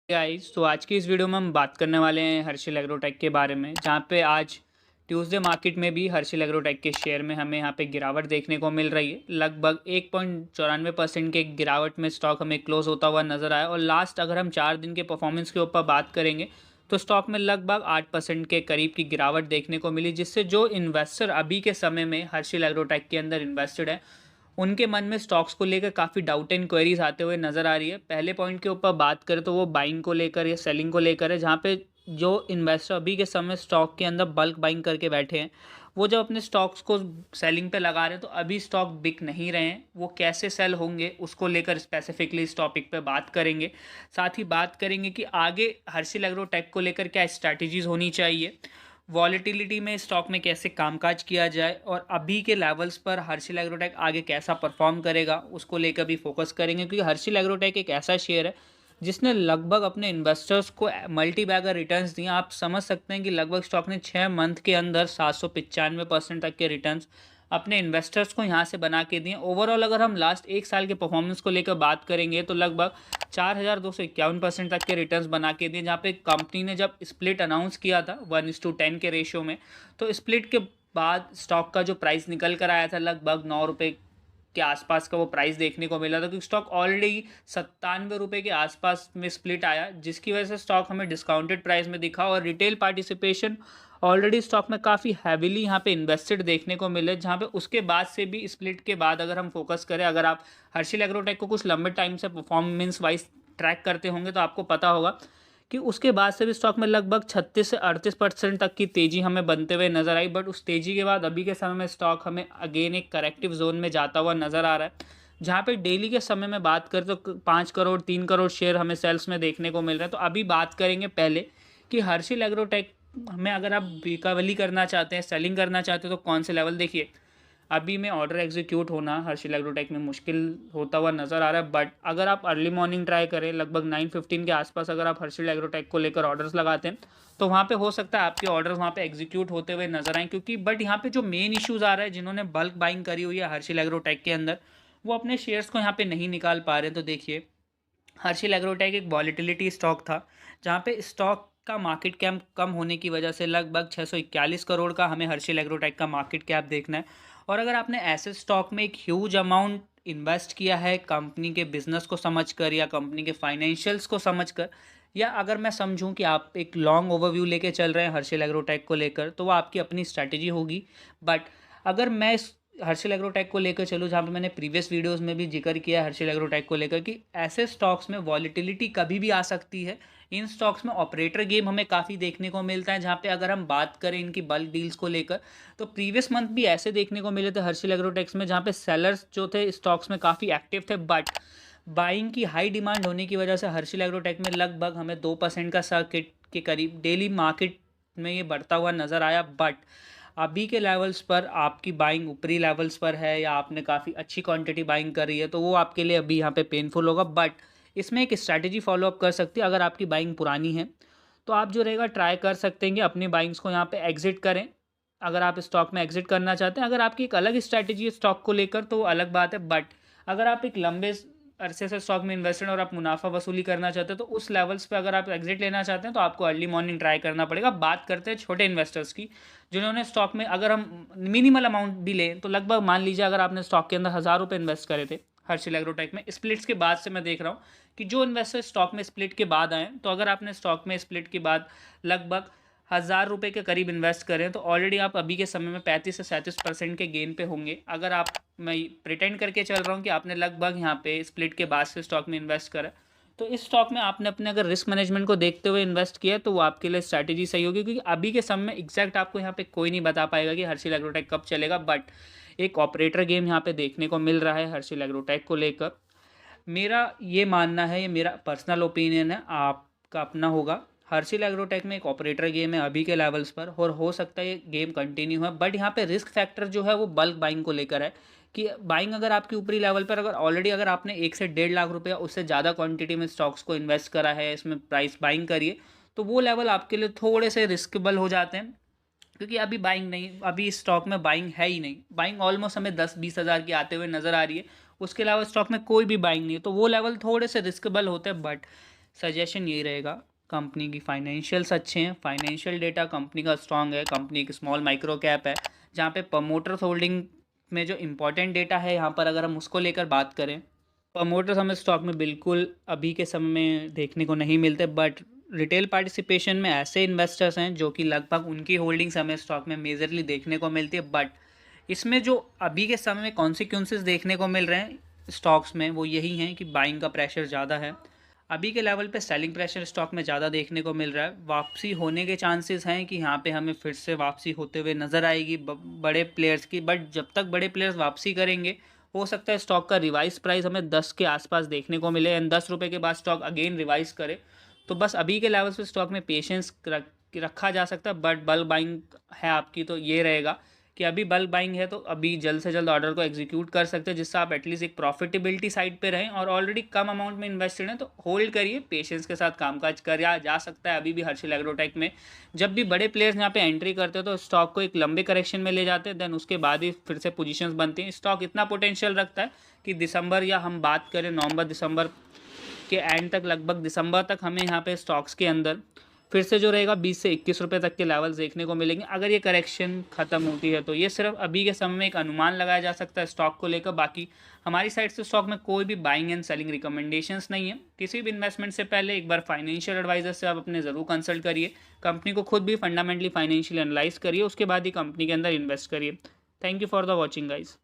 Guys, तो आज की इस वीडियो में हम बात करने वाले हैं हर्षिल एग्रोटेक के बारे में, जहाँ पे आज ट्यूसडे मार्केट में भी हर्षिल एग्रोटेक के शेयर में हमें यहाँ पे गिरावट देखने को मिल रही है। लगभग 1.94% के गिरावट में स्टॉक हमें क्लोज होता हुआ नजर आया। और लास्ट अगर हम 4 दिन के परफॉर्मेंस के ऊपर बात करेंगे तो स्टॉक में लगभग 8% के करीब की गिरावट देखने को मिली, जिससे जो इन्वेस्टर अभी के समय में हर्षिल एग्रोटेक के अंदर इन्वेस्टेड है उनके मन में स्टॉक्स को लेकर काफ़ी डाउट एंड क्वेरीज आते हुए नज़र आ रही है। पहले पॉइंट के ऊपर बात करें तो वो बाइंग को लेकर या सेलिंग को लेकर है, जहाँ पे जो इन्वेस्टर अभी के समय स्टॉक के अंदर बल्क बाइंग करके बैठे हैं, वो जब अपने स्टॉक्स को सेलिंग पे लगा रहे हैं तो अभी स्टॉक बिक नहीं रहे हैं। वो कैसे सेल होंगे उसको लेकर स्पेसिफिकली इस टॉपिक पे बात करेंगे। साथ ही बात करेंगे कि आगे हर्षिल एग्रोटेक को लेकर क्या स्ट्रैटेजीज होनी चाहिए, वॉलेटिलिटी में स्टॉक में कैसे कामकाज किया जाए, और अभी के लेवल्स पर हर्षिल एग्रोटेक आगे कैसा परफॉर्म करेगा उसको लेकर भी फोकस करेंगे। क्योंकि हर्षिल एग्रोटेक एक ऐसा शेयर है जिसने लगभग अपने इन्वेस्टर्स को मल्टी बैगर रिटर्न्स दिए। आप समझ सकते हैं कि लगभग स्टॉक ने 6 मंथ के अंदर 795% तक के रिटर्न्स अपने इन्वेस्टर्स को यहाँ से बना के दिए। ओवरऑल अगर हम लास्ट 1 साल के परफॉर्मेंस को लेकर बात करेंगे तो लगभग 4,251% तक के रिटर्न्स बना के दिए। जहाँ पे कंपनी ने जब स्प्लिट अनाउंस किया था 1:10 के रेशियो में, तो स्प्लिट के बाद स्टॉक का जो प्राइस निकल कर आया था लगभग 9 रुपये के आसपास का वो प्राइस देखने को मिला था, क्योंकि स्टॉक ऑलरेडी 97 रुपये के आसपास में स्प्लिट आया, जिसकी वजह से स्टॉक हमें डिस्काउंटेड प्राइस में दिखा। और रिटेल पार्टिसिपेशन ऑलरेडी स्टॉक में काफ़ी हैविली यहाँ पे इन्वेस्टेड देखने को मिले, जहाँ पे उसके बाद से भी स्प्लिट के बाद अगर हम फोकस करें, अगर आप हर्षिल एग्रोटेक को कुछ लंबे टाइम से परफॉर्मेंस वाइज ट्रैक करते होंगे तो आपको पता होगा कि उसके बाद से भी स्टॉक में लगभग 36 से 38% तक की तेज़ी हमें बनते हुए नजर आई। बट उस तेज़ी के बाद अभी के समय में स्टॉक हमें अगेन एक करेक्टिव जोन में जाता हुआ नजर आ रहा है, जहाँ पे डेली के समय में बात करें तो 5 करोड़ 3 करोड़ शेयर हमें सेल्स में देखने को मिल रहे हैं। तो अभी बात करेंगे पहले कि हर्षिल एग्रोटेक में अगर आप रिकवरी करना चाहते हैं, सेलिंग करना चाहते हैं, तो कौन से लेवल देखिए। अभी में ऑर्डर एग्जीक्यूट होना हर्षिल एग्रोटेक में मुश्किल होता हुआ नज़र आ रहा है। बट अगर आप अर्ली मॉर्निंग ट्राई करें, लगभग 9:15 के आसपास अगर आप हर्षिल एग्रोटेक को लेकर ऑर्डर्स लगाते हैं तो वहाँ पे हो सकता है आपके ऑर्डर्स वहाँ पे एग्जीक्यूट होते हुए नजर आए। क्योंकि बट यहाँ पे जो मेन इश्यूज आ रहा है, जिन्होंने बल्क बाइंग करी हुई है हर्षिल एग्रोटेक के अंदर, वो अपने शेयर्स को यहाँ पे नहीं निकाल पा रहे। तो देखिए, हर्षिल एग्रोटेक एक वॉलीटिलिटी स्टॉक था, जहाँ पे स्टॉक का मार्केट कैप कम होने की वजह से लगभग 641 करोड़ का हमें हर्षिल एग्रोटेक का मार्केट कैप देखना है। और अगर आपने ऐसे स्टॉक में एक ह्यूज अमाउंट इन्वेस्ट किया है कंपनी के बिजनेस को समझकर या कंपनी के फाइनेंशियल्स को समझकर, या अगर मैं समझूं कि आप एक लॉन्ग ओवरव्यू लेके चल रहे हैं हर्षिल एग्रोटेक को लेकर, तो वो आपकी अपनी स्ट्रैटेजी होगी। बट अगर मैं इस हर्षिल एग्रोटेक को लेकर चलूँ, जहाँ पे मैंने प्रीवियस वीडियोस में भी जिक्र किया है हर्षिल एग्रोटेक को लेकर कि ऐसे स्टॉक्स में वॉलीटिलिटी कभी भी आ सकती है। इन स्टॉक्स में ऑपरेटर गेम हमें काफ़ी देखने को मिलता है, जहाँ पे अगर हम बात करें इनकी बल्क डील्स को लेकर, तो प्रीवियस मंथ भी ऐसे देखने को मिले थे हर्षिल एग्रोटेक्स में, जहाँ पे सेलर्स जो थे स्टॉक्स में काफ़ी एक्टिव थे। बट बाइंग की हाई डिमांड होने की वजह से हर्षिल एग्रोटेक में लगभग हमें 2% का सर्किट के करीब डेली मार्केट में ये बढ़ता हुआ नज़र आया। बट अभी के लेवल्स पर आपकी बाइंग ऊपरी लेवल्स पर है, या आपने काफ़ी अच्छी क्वांटिटी बाइंग करी है, तो वो आपके लिए अभी यहाँ पे पेनफुल होगा। बट इसमें एक स्ट्रैटेजी फॉलोअप कर सकती है। अगर आपकी बाइंग पुरानी है तो आप जो रहेगा ट्राई कर सकते हैं कि अपनी बाइंग्स को यहाँ पे एग्जिट करें, अगर आप स्टॉक में एग्जिट करना चाहते हैं। अगर आपकी एक अलग स्ट्रैटेजी है स्टॉक को लेकर तो वो अलग बात है। बट अगर आप एक लंबे अरसे से स्टॉक में इन्वेस्टेड और आप मुनाफा वसूली करना चाहते हैं, तो उस लेवल्स पे अगर आप एग्जिट लेना चाहते हैं तो आपको अर्ली मॉर्निंग ट्राई करना पड़ेगा। बात करते हैं छोटे इन्वेस्टर्स की, जिन्होंने स्टॉक में अगर हम मिनिमल अमाउंट भी लें तो लगभग मान लीजिए अगर आपने स्टॉक के अंदर 1,000 रुपये इन्वेस्ट करे थे हर्षिल एग्रोटेक में, स्प्लिट्स के बाद से मैं देख रहा हूँ कि जो इन्वेस्टर स्टॉक में स्प्लिट के बाद आए, तो अगर आपने स्टॉक में स्प्लिट के बाद लगभग 1,000 रुपये के करीब इन्वेस्ट करें तो ऑलरेडी आप अभी के समय में 35 से 37% के गेन पे होंगे। अगर आप, मैं प्रिटेंड करके चल रहा हूँ कि आपने लगभग यहाँ पे स्प्लिट के बाद से स्टॉक में इन्वेस्ट करा, तो इस स्टॉक में आपने अपने अगर रिस्क मैनेजमेंट को देखते हुए इन्वेस्ट किया तो वो आपके लिए स्ट्रैटेजी सही होगी। क्योंकि अभी के समय में एग्जैक्ट आपको यहाँ पे कोई नहीं बता पाएगा कि हर्षिल एग्रोटेक कब चलेगा। बट एक ऑपरेटर गेम यहाँ पे देखने को मिल रहा है हर्षिल एग्रोटेक को लेकर। मेरा ये मानना है, ये मेरा पर्सनल ओपिनियन है, आपका अपना होगा। हर्षिल एग्रोटेक में एक ऑपरेटर गेम है अभी के लेवल्स पर, और हो सकता है ये गेम कंटिन्यू है। बट यहाँ पे रिस्क फैक्टर जो है वो बल्क बाइंग को लेकर है, कि बाइंग अगर आपकी ऊपरी लेवल पर, अगर ऑलरेडी अगर आपने 1 से 1.5 लाख रुपया उससे ज़्यादा क्वांटिटी में स्टॉक्स को इन्वेस्ट करा है, इसमें प्राइस बाइंग करिए, तो वो लेवल आपके लिए थोड़े से रिस्केबल हो जाते हैं। क्योंकि अभी बाइंग नहीं, अभी स्टॉक में बाइंग है ही नहीं। बाइंग ऑलमोस्ट हमें 10-20 हज़ार की आते हुए नज़र आ रही है, उसके अलावा स्टॉक में कोई भी बाइंग नहीं है, तो वो लेवल थोड़े से रिस्केबल होते हैं। बट सजेशन यही रहेगा, कंपनी की फाइनेंशियल्स अच्छे हैं, फाइनेंशियल डेटा कंपनी का स्ट्रांग है, कंपनी एक स्मॉल माइक्रो कैप है, जहाँ पे प्रमोटर्स होल्डिंग में जो इंपॉर्टेंट डेटा है यहाँ पर अगर हम उसको लेकर बात करें, प्रमोटर्स हमें स्टॉक में बिल्कुल अभी के समय में देखने को नहीं मिलते, बट रिटेल पार्टिसिपेशन में ऐसे इन्वेस्टर्स हैं जो कि लगभग उनकी होल्डिंग्स हमें स्टॉक में मेजरली देखने को मिलती है। बट इसमें जो अभी के समय में कॉन्सिक्वेंसेस देखने को मिल रहे हैं स्टॉक्स में वो यही हैं कि बाइंग का प्रेशर ज़्यादा है, अभी के लेवल पे सेलिंग प्रेशर स्टॉक में ज़्यादा देखने को मिल रहा है। वापसी होने के चांसेस हैं कि यहाँ पे हमें फिर से वापसी होते हुए नज़र आएगी बड़े प्लेयर्स की, बट जब तक बड़े प्लेयर्स वापसी करेंगे हो सकता है स्टॉक का रिवाइज प्राइस हमें 10 के आसपास देखने को मिले एंड 10 रुपये के बाद स्टॉक अगेन रिवाइज करे। तो बस अभी के लेवल पे स्टॉक में पेशेंस रखा जा सकता है, बट बल्क बाइंग है आपकी तो ये रहेगा कि अभी बल्क बाइंग है तो अभी जल्द से जल्द ऑर्डर को एग्जीक्यूट कर सकते हैं, जिससे आप एटलीस्ट एक प्रॉफिटेबिलिटी साइड पे रहें, और ऑलरेडी कम अमाउंट में इन्वेस्टेड हैं तो होल्ड करिए, पेशेंस के साथ कामकाज किया जा सकता है। अभी भी हर्षिल एग्रोटेक में जब भी बड़े प्लेयर्स यहाँ पे एंट्री करते हैं तो स्टॉक को एक लंबे करेक्शन में ले जाते हैं, देन उसके बाद ही फिर से पोजीशंस बनती हैं। स्टॉक इतना पोटेंशियल रखता है कि दिसंबर या हम बात करें नवंबर दिसंबर के एंड तक, लगभग दिसंबर तक हमें यहाँ पे स्टॉक्स के अंदर फिर से जो रहेगा 20 से 21 रुपये तक के लेवल्स देखने को मिलेंगे अगर ये करेक्शन ख़त्म होती है। तो ये सिर्फ अभी के समय में एक अनुमान लगाया जा सकता है स्टॉक को लेकर। बाकी हमारी साइड से स्टॉक में कोई भी बाइंग एंड सेलिंग रिकमेंडेशंस नहीं है। किसी भी इन्वेस्टमेंट से पहले एक बार फाइनेंशियल एडवाइजर से आप अपने ज़रूर कंसल्ट करिए, कंपनी को खुद भी फंडामेंटली फाइनेंशियल एनालाइज करिए, उसके बाद ही कंपनी के अंदर इन्वेस्ट करिए। Thank you for the watching guys.